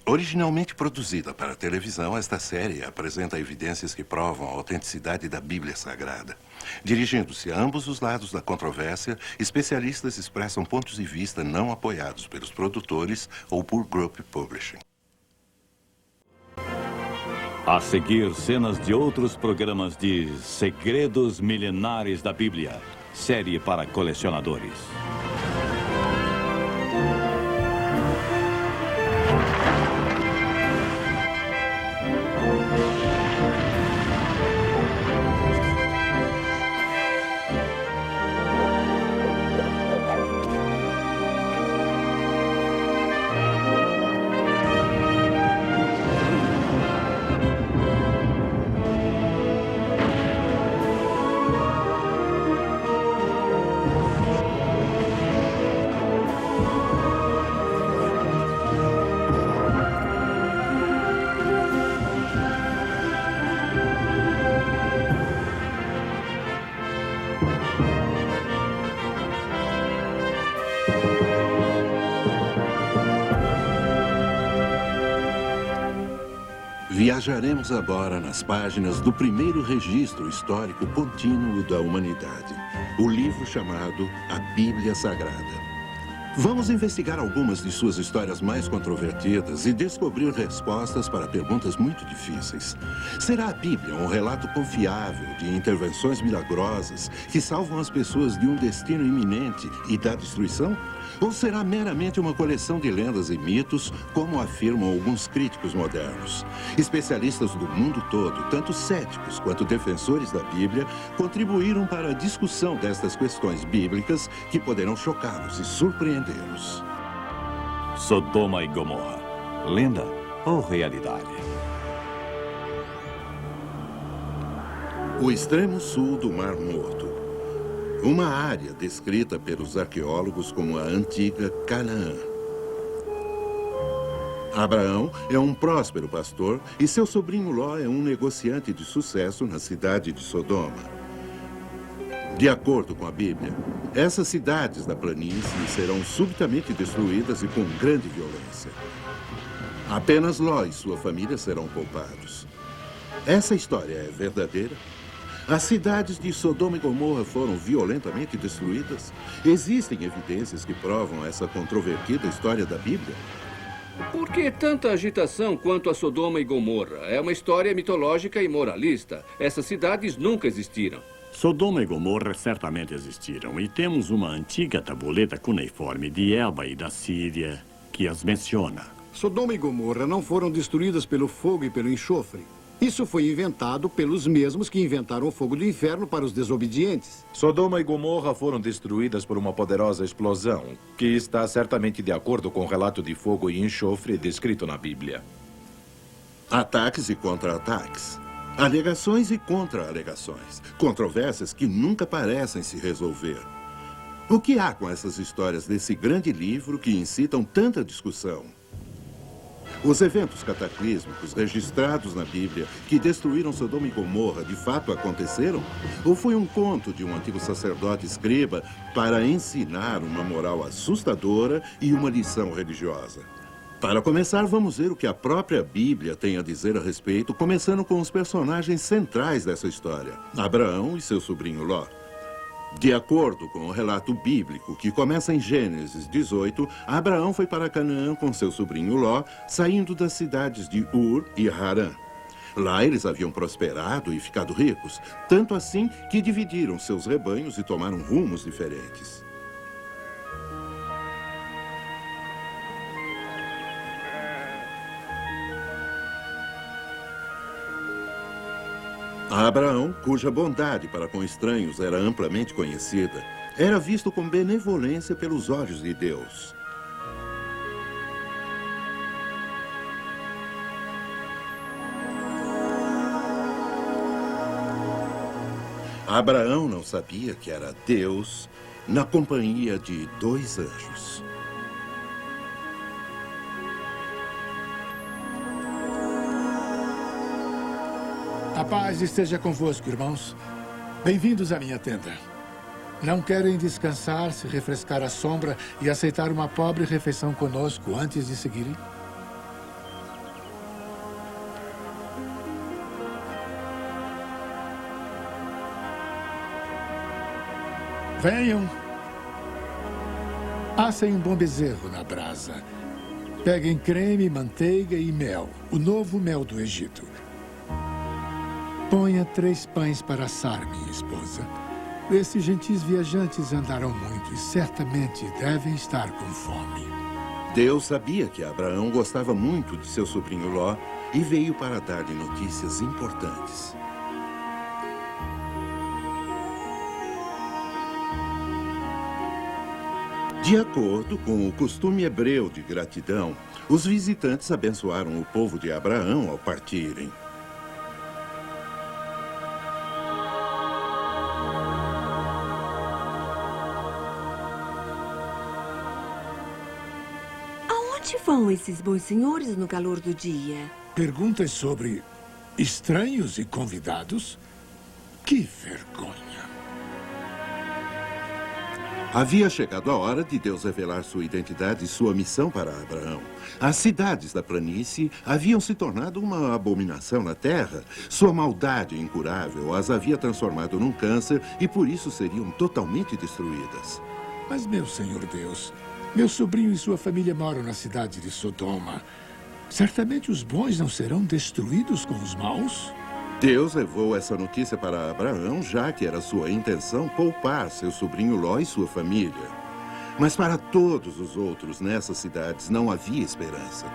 Originalmente produzida para televisão, esta série apresenta evidências que provam a autenticidade da Bíblia Sagrada. Dirigindo-se a ambos os lados da controvérsia, especialistas expressam pontos de vista não apoiados pelos produtores ou por Group Publishing. A seguir, cenas de outros programas de Segredos Milenares da Bíblia, série para colecionadores. Viajaremos agora nas páginas do primeiro registro histórico contínuo da humanidade, o livro chamado A Bíblia Sagrada. Vamos investigar algumas de suas histórias mais controvertidas e descobrir respostas para perguntas muito difíceis. Será a Bíblia um relato confiável de intervenções milagrosas que salvam as pessoas de um destino iminente e da destruição? Ou será meramente uma coleção de lendas e mitos, como afirmam alguns críticos modernos? Especialistas do mundo todo, tanto céticos quanto defensores da Bíblia, contribuíram para a discussão destas questões bíblicas que poderão chocá-los e surpreendê-los. Sodoma e Gomorra, lenda ou realidade? O extremo sul do Mar Morto. Uma área descrita pelos arqueólogos como a antiga Canaã. Abraão é um próspero pastor e seu sobrinho Ló é um negociante de sucesso na cidade de Sodoma. De acordo com a Bíblia, essas cidades da planície serão subitamente destruídas e com grande violência. Apenas Ló e sua família serão poupados. Essa história é verdadeira? As cidades de Sodoma e Gomorra foram violentamente destruídas? Existem evidências que provam essa controvertida história da Bíblia? Por que tanta agitação quanto a Sodoma e Gomorra? É uma história mitológica e moralista. Essas cidades nunca existiram. Sodoma e Gomorra certamente existiram, e temos uma antiga tabuleta cuneiforme de Elba e da Síria que as menciona. Sodoma e Gomorra não foram destruídas pelo fogo e pelo enxofre. Isso foi inventado pelos mesmos que inventaram o fogo do inferno para os desobedientes. Sodoma e Gomorra foram destruídas por uma poderosa explosão, que está certamente de acordo com o relato de fogo e enxofre descrito na Bíblia. Ataques e contra-ataques. Alegações e contra-alegações. Controvérsias que nunca parecem se resolver. O que há com essas histórias desse grande livro que incitam tanta discussão? Os eventos cataclísmicos registrados na Bíblia que destruíram Sodoma e Gomorra de fato aconteceram? Ou foi um conto de um antigo sacerdote escriba para ensinar uma moral assustadora e uma lição religiosa? Para começar, vamos ver o que a própria Bíblia tem a dizer a respeito, começando com os personagens centrais dessa história, Abraão e seu sobrinho Ló. De acordo com o relato bíblico, que começa em Gênesis 18, Abraão foi para Canaã com seu sobrinho Ló, saindo das cidades de Ur e Harã. Lá eles haviam prosperado e ficado ricos, tanto assim que dividiram seus rebanhos e tomaram rumos diferentes. Abraão, cuja bondade para com estranhos era amplamente conhecida, era visto com benevolência pelos olhos de Deus. Abraão não sabia que era Deus na companhia de 2 anjos. A paz esteja convosco, irmãos. Bem-vindos à minha tenda. Não querem descansar, se refrescar à sombra e aceitar uma pobre refeição conosco antes de seguirem? Venham. Assem um bom bezerro na brasa. Peguem creme, manteiga e mel, o novo mel do Egito. Ponha 3 pães para assar, minha esposa. Esses gentis viajantes andaram muito e certamente devem estar com fome. Deus sabia que Abraão gostava muito de seu sobrinho Ló e veio para dar-lhe notícias importantes. De acordo com o costume hebreu de gratidão, os visitantes abençoaram o povo de Abraão ao partirem. Aonde vão esses bons senhores no calor do dia? Perguntas sobre estranhos e convidados? Que vergonha! Havia chegado a hora de Deus revelar sua identidade e sua missão para Abraão. As cidades da planície haviam se tornado uma abominação na terra. Sua maldade incurável as havia transformado num câncer e por isso seriam totalmente destruídas. Mas, meu Senhor Deus, meu sobrinho e sua família moram na cidade de Sodoma. Certamente os bons não serão destruídos com os maus? Deus levou essa notícia para Abraão, já que era sua intenção poupar seu sobrinho Ló e sua família. Mas para todos os outros nessas cidades não havia esperança.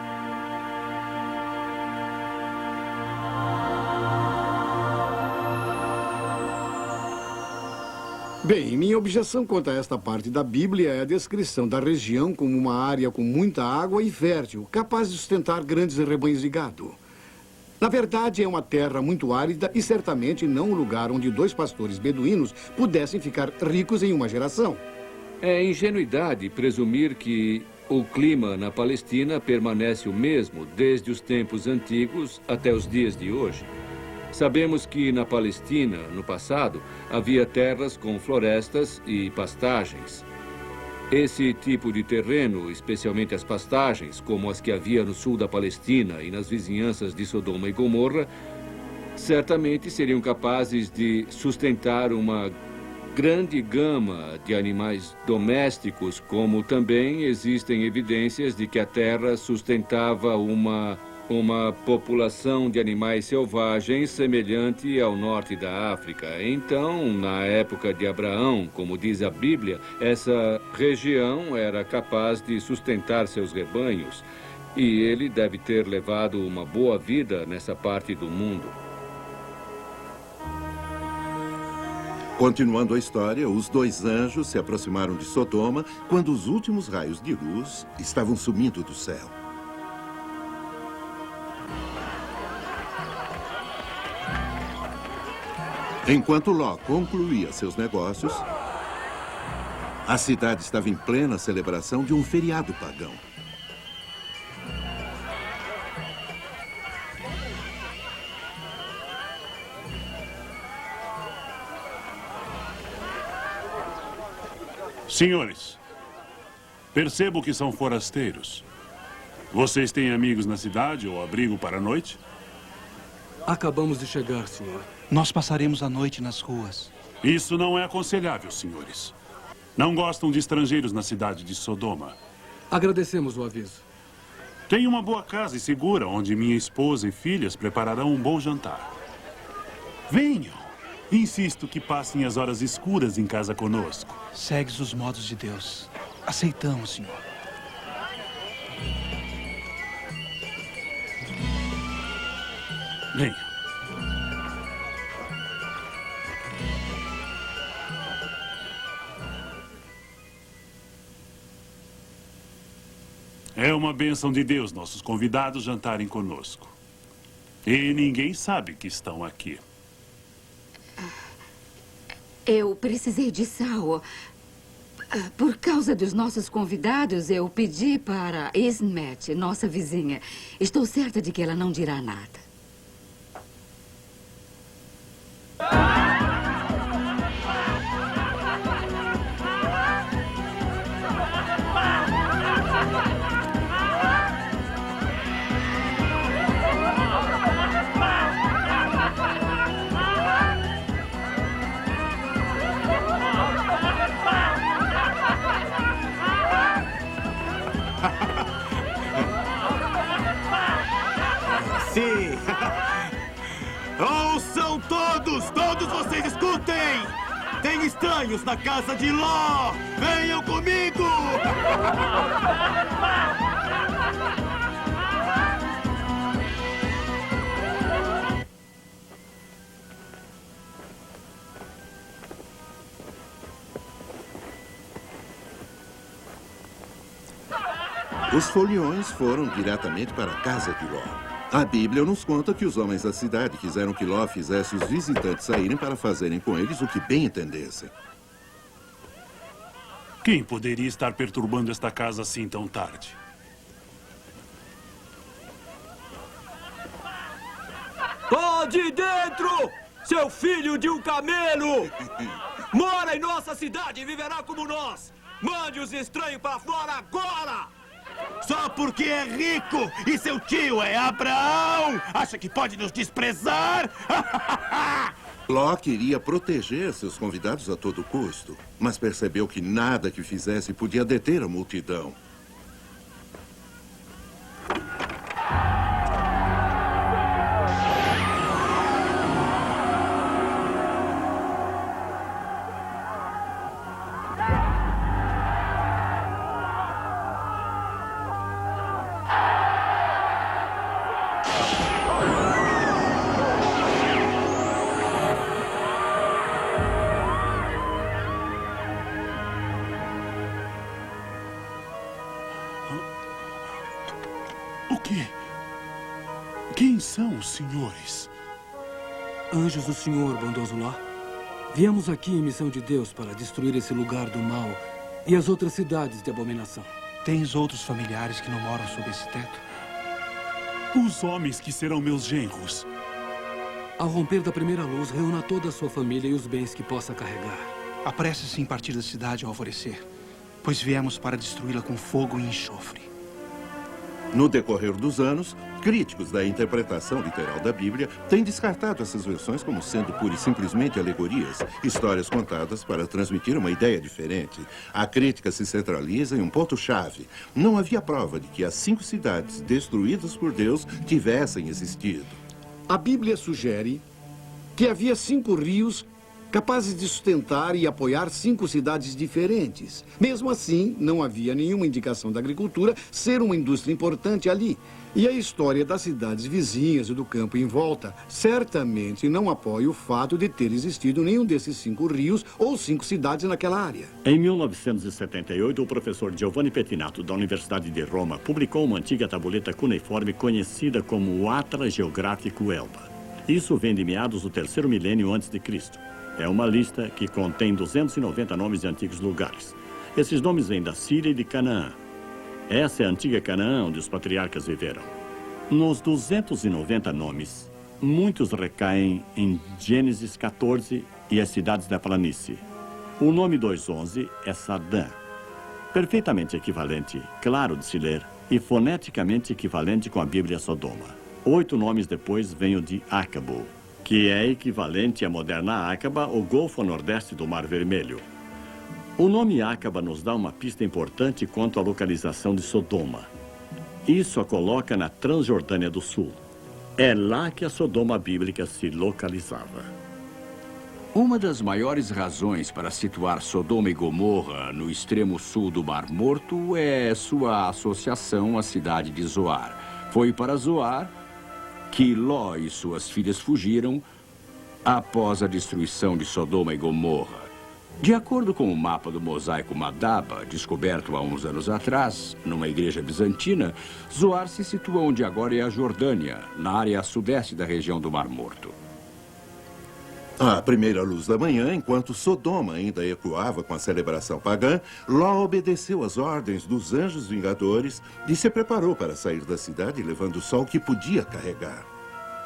Bem, minha objeção quanto a esta parte da Bíblia é a descrição da região como uma área com muita água e fértil, capaz de sustentar grandes rebanhos de gado. Na verdade, é uma terra muito árida e certamente não um lugar onde 2 pastores beduínos pudessem ficar ricos em uma geração. É ingenuidade presumir que o clima na Palestina permanece o mesmo desde os tempos antigos até os dias de hoje. Sabemos que na Palestina, no passado, havia terras com florestas e pastagens. Esse tipo de terreno, especialmente as pastagens, como as que havia no sul da Palestina e nas vizinhanças de Sodoma e Gomorra, certamente seriam capazes de sustentar uma grande gama de animais domésticos, como também existem evidências de que a terra sustentava uma população de animais selvagens semelhante ao norte da África. Então, na época de Abraão, como diz a Bíblia, essa região era capaz de sustentar seus rebanhos. E ele deve ter levado uma boa vida nessa parte do mundo. Continuando a história, os 2 anjos se aproximaram de Sodoma quando os últimos raios de luz estavam sumindo do céu. Enquanto Ló concluía seus negócios, a cidade estava em plena celebração de um feriado pagão. Senhores, percebo que são forasteiros. Vocês têm amigos na cidade ou abrigo para a noite? Acabamos de chegar, senhor. Nós passaremos a noite nas ruas. Isso não é aconselhável, senhores. Não gostam de estrangeiros na cidade de Sodoma. Agradecemos o aviso. Tenho uma boa casa e segura, onde minha esposa e filhas prepararão um bom jantar. Venham. Insisto que passem as horas escuras em casa conosco. Segues os modos de Deus. Aceitamos, senhor. Venham. É uma bênção de Deus nossos convidados jantarem conosco. E ninguém sabe que estão aqui. Eu precisei de sal. Por causa dos nossos convidados, eu pedi para Ismet, nossa vizinha. Estou certa de que ela não dirá nada. Sim. Ouçam todos! Todos vocês escutem! Tem estranhos na casa de Ló! Venham comigo! Os foliões foram diretamente para a casa de Ló. A Bíblia nos conta que os homens da cidade quiseram que Ló fizesse os visitantes saírem para fazerem com eles o que bem entendessem. Quem poderia estar perturbando esta casa assim tão tarde? Pode dentro, seu filho de um camelo! Mora em nossa cidade e viverá como nós! Mande os estranhos para fora agora! Só porque é rico e seu tio é Abraão, acha que pode nos desprezar? Ló queria proteger seus convidados a todo custo, mas percebeu que nada que fizesse podia deter a multidão. Quem são os senhores? Anjos do Senhor, bondoso Ló. Viemos aqui em missão de Deus para destruir esse lugar do mal e as outras cidades de abominação. Tens outros familiares que não moram sob esse teto? Os homens que serão meus genros. Ao romper da primeira luz, reúna toda a sua família e os bens que possa carregar. Apresse-se em partir da cidade ao alvorecer, pois viemos para destruí-la com fogo e enxofre. No decorrer dos anos, críticos da interpretação literal da Bíblia têm descartado essas versões como sendo pura e simplesmente alegorias, histórias contadas para transmitir uma ideia diferente. A crítica se centraliza em um ponto-chave. Não havia prova de que as 5 cidades destruídas por Deus tivessem existido. A Bíblia sugere que havia 5 rios capazes de sustentar e apoiar 5 cidades diferentes. Mesmo assim, não havia nenhuma indicação da agricultura ser uma indústria importante ali. E a história das cidades vizinhas e do campo em volta certamente não apoia o fato de ter existido nenhum desses 5 rios ou 5 cidades naquela área. Em 1978, o professor Giovanni Pettinato, da Universidade de Roma, publicou uma antiga tabuleta cuneiforme conhecida como o Atlas Geográfico Elba. Isso vem de meados do 3º milênio antes de Cristo. É uma lista que contém 290 nomes de antigos lugares. Esses nomes vêm da Síria e de Canaã. Essa é a antiga Canaã, onde os patriarcas viveram. Nos 290 nomes, muitos recaem em Gênesis 14 e as cidades da planície. O nome 211 é Sadã, perfeitamente equivalente, claro de se ler, e foneticamente equivalente com a Bíblia Sodoma. 8 nomes depois vem o de Acabo, que é equivalente à moderna Ácaba, o Golfo Nordeste do Mar Vermelho. O nome Ácaba nos dá uma pista importante quanto à localização de Sodoma. Isso a coloca na Transjordânia do Sul. É lá que a Sodoma bíblica se localizava. Uma das maiores razões para situar Sodoma e Gomorra no extremo sul do Mar Morto é sua associação à cidade de Zoar. Foi para Zoar que Ló e suas filhas fugiram após a destruição de Sodoma e Gomorra. De acordo com o mapa do mosaico Madaba, descoberto há uns anos atrás, numa igreja bizantina, Zoar se situa onde agora é a Jordânia, na área sudeste da região do Mar Morto. À primeira luz da manhã, enquanto Sodoma ainda ecoava com a celebração pagã, Ló obedeceu às ordens dos anjos vingadores e se preparou para sair da cidade levando só o que podia carregar.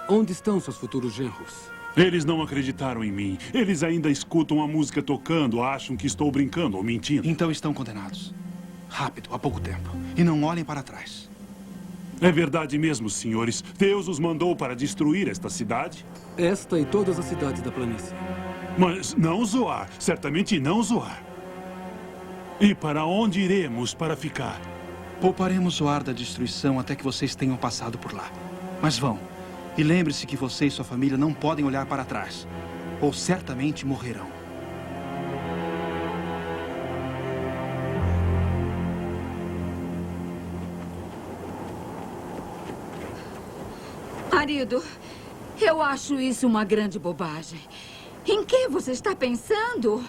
Onde estão seus futuros genros? Eles não acreditaram em mim. Eles ainda escutam a música tocando, acham que estou brincando ou mentindo. Então estão condenados. Rápido, há pouco tempo. E não olhem para trás. É verdade mesmo, senhores. Deus os mandou para destruir esta cidade? Esta e todas as cidades da planície. Mas não Zoar. Certamente não Zoar. E para onde iremos para ficar? Pouparemos Zoar da destruição até que vocês tenham passado por lá. Mas vão. E lembre-se que você e sua família não podem olhar para trás, ou certamente morrerão. Marido, eu acho isso uma grande bobagem. Em que você está pensando?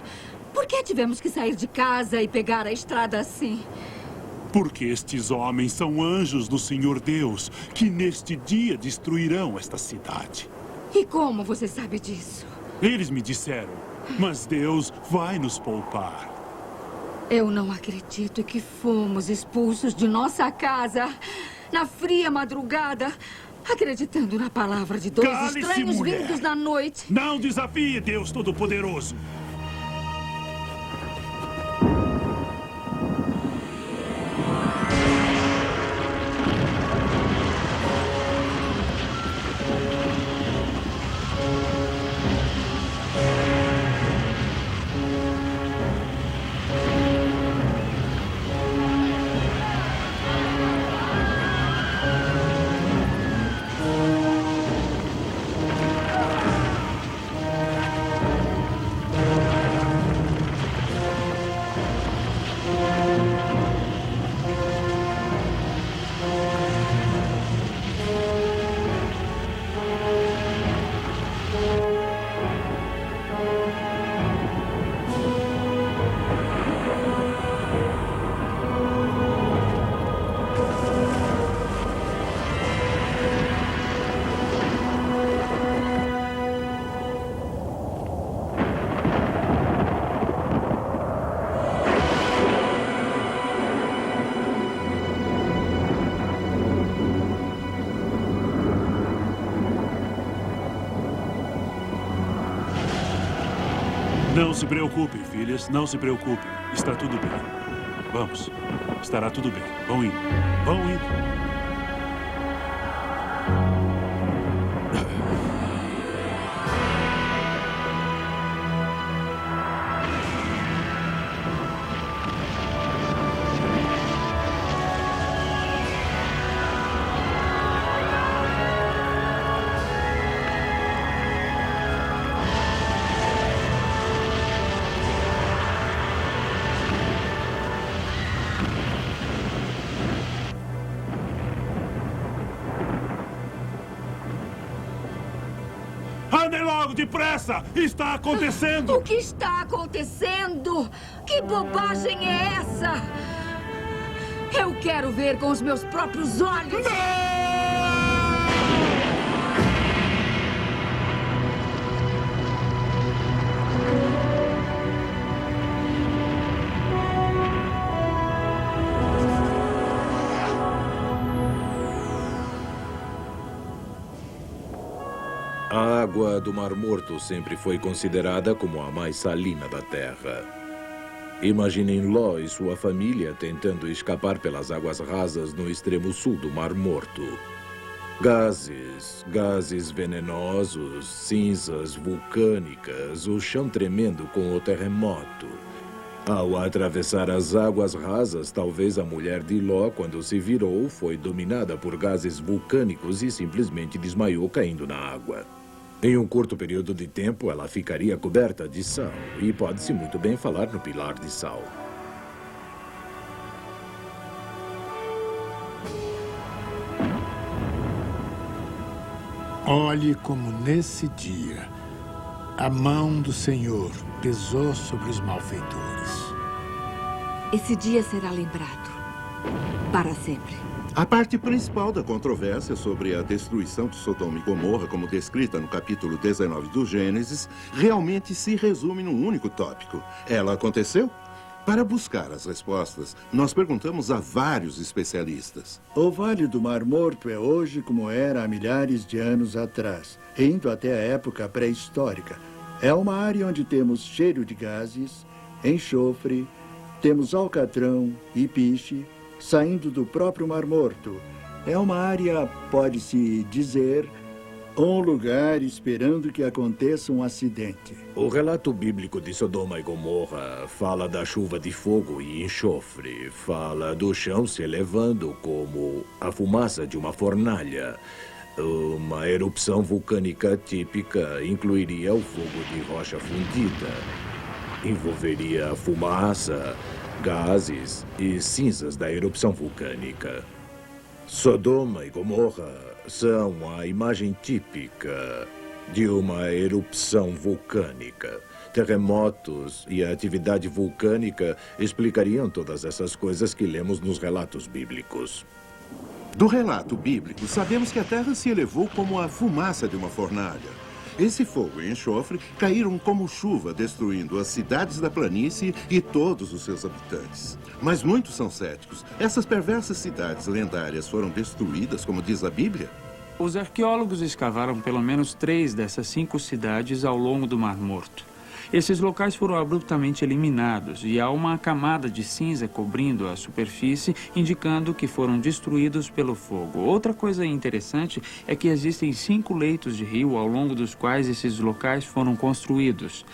Por que tivemos que sair de casa e pegar a estrada assim? Porque estes homens são anjos do Senhor Deus, que neste dia destruirão esta cidade. E como você sabe disso? Eles me disseram, mas Deus vai nos poupar. Eu não acredito que fomos expulsos de nossa casa na fria madrugada, acreditando na palavra de dois Cale-se, estranhos mulher. vindos na noite. Não desafie Deus Todo-Poderoso. Não se preocupem, filhas, não se preocupem. Está tudo bem. Vamos. Estará tudo bem. Vão indo. Vão indo. Andem logo, depressa! Está acontecendo! O que está acontecendo? Que bobagem é essa? Eu quero ver com os meus próprios olhos! A água do Mar Morto sempre foi considerada como a mais salina da Terra. Imaginem Ló e sua família tentando escapar pelas águas rasas no extremo sul do Mar Morto. Gases venenosos, cinzas vulcânicas, o chão tremendo com o terremoto. Ao atravessar as águas rasas, talvez a mulher de Ló, quando se virou, foi dominada por gases vulcânicos e simplesmente desmaiou caindo na água. Em um curto período de tempo, ela ficaria coberta de sal, e pode-se muito bem falar no pilar de sal. Olhe como nesse dia a mão do Senhor pesou sobre os malfeitores. Esse dia será lembrado para sempre. A parte principal da controvérsia sobre a destruição de Sodoma e Gomorra, como descrita no capítulo 19 do Gênesis, realmente se resume num único tópico. Ela aconteceu? Para buscar as respostas, nós perguntamos a vários especialistas. O Vale do Mar Morto é hoje como era há milhares de anos atrás, indo até a época pré-histórica. É uma área onde temos cheiro de gases, enxofre, temos alcatrão e piche, saindo do próprio Mar Morto. É uma área, pode-se dizer, um lugar esperando que aconteça um acidente. O relato bíblico de Sodoma e Gomorra fala da chuva de fogo e enxofre, fala do chão se elevando como a fumaça de uma fornalha. Uma erupção vulcânica típica incluiria o fogo de rocha fundida. Envolveria fumaça, gases e cinzas da erupção vulcânica. Sodoma e Gomorra são a imagem típica de uma erupção vulcânica. Terremotos e a atividade vulcânica explicariam todas essas coisas que lemos nos relatos bíblicos. Do relato bíblico, sabemos que a terra se elevou como a fumaça de uma fornalha. Esse fogo e enxofre caíram como chuva, destruindo as cidades da planície e todos os seus habitantes. Mas muitos são céticos. Essas perversas cidades lendárias foram destruídas, como diz a Bíblia? Os arqueólogos escavaram pelo menos 3 dessas 5 cidades ao longo do Mar Morto. Esses locais foram abruptamente eliminados e há uma camada de cinza cobrindo a superfície, indicando que foram destruídos pelo fogo. Outra coisa interessante é que existem 5 leitos de rio ao longo dos quais esses locais foram construídos.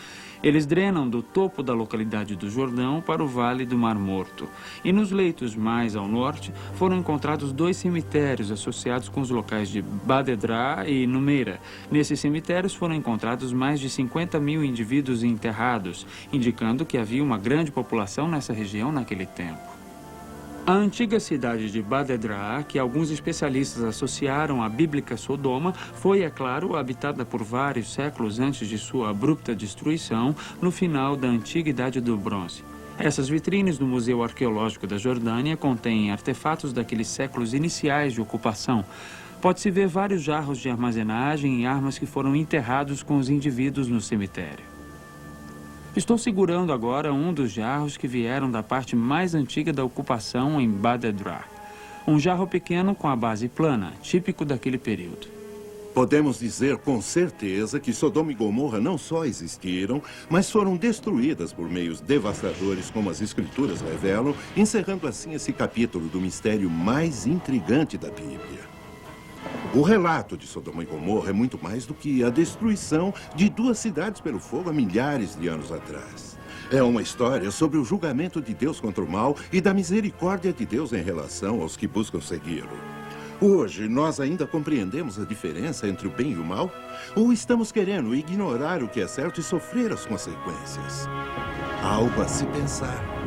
Eles drenam do topo da localidade do Jordão para o Vale do Mar Morto. E nos leitos mais ao norte foram encontrados 2 cemitérios associados com os locais de Bad-Edrá e Numeira. Nesses cemitérios foram encontrados mais de 50 mil indivíduos enterrados, indicando que havia uma grande população nessa região naquele tempo. A antiga cidade de Bad-Edrá, que alguns especialistas associaram à bíblica Sodoma, foi, é claro, habitada por vários séculos antes de sua abrupta destruição, no final da antiga Idade do Bronze. Essas vitrines do Museu Arqueológico da Jordânia contêm artefatos daqueles séculos iniciais de ocupação. Pode-se ver vários jarros de armazenagem e armas que foram enterrados com os indivíduos no cemitério. Estou segurando agora um dos jarros que vieram da parte mais antiga da ocupação em Bad-Edrá. Um jarro pequeno com a base plana, típico daquele período. Podemos dizer com certeza que Sodoma e Gomorra não só existiram, mas foram destruídas por meios devastadores, como as Escrituras revelam, encerrando assim esse capítulo do mistério mais intrigante da Bíblia. O relato de Sodoma e Gomorra é muito mais do que a destruição de 2 cidades pelo fogo há milhares de anos atrás. É uma história sobre o julgamento de Deus contra o mal e da misericórdia de Deus em relação aos que buscam segui-lo. Hoje, nós ainda compreendemos a diferença entre o bem e o mal? Ou estamos querendo ignorar o que é certo e sofrer as consequências? Algo a se pensar.